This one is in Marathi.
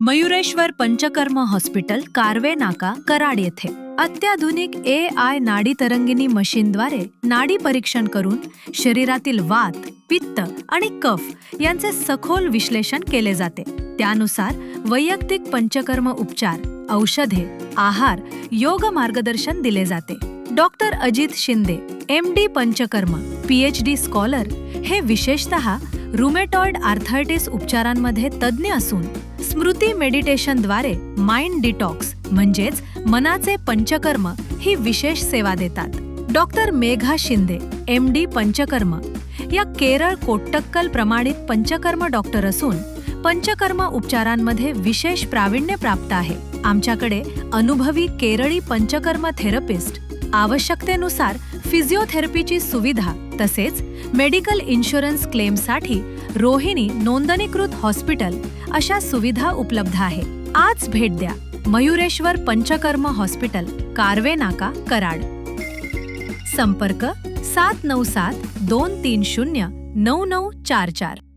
मयुरेश्वर पंचकर्म हॉस्पिटल, कारवे नाका, कराड येथे अत्याधुनिक AI नाडी तरंगिणी मशीनद्वारे नाडी परीक्षण करून शरीरातील वात, पित्त आणि कफ यांचे सखोल विश्लेषण केले जाते। त्यानुसार वैयक्तिक पंचकर्म उपचार, औषधे, आहार, योग मार्गदर्शन दिले जाते। Doctor Ajit Shinde, MD panchakarma, PhD scholar हे विशेषतः रुमेटॉइड आर्थरायटिस उपचारांमध्ये तज्ज्ञ असून स्मृती मेडिटेशनद्वारे माइंड डिटॉक्स म्हणजेच मनाचे पंचकर्म ही विशेष सेवा देतात। डॉक्टर मेघा शिंदे, MD पंचकर्म या केरळ कोट्टक्कल प्रमाणित पंचकर्म डॉक्टर असून पंचकर्म उपचारांमध्ये विशेष प्रावीण्य प्राप्त आहे। आमच्याकडे अनुभवी केरळी पंचकर्म थेरपिस्ट, आवश्यकतेनुसार फिजिओथेरपीची सुविधा तसेच मेडिकल इन्शुरन्स क्लेमसाठी रोहिणी नोंदणीकृत हॉस्पिटल अशा सुविधा उपलब्ध आहे। आज भेट द्या मयुरेश्वर पंचकर्म हॉस्पिटल, कारवे नाका, कराड। संपर्क 797-230-9944।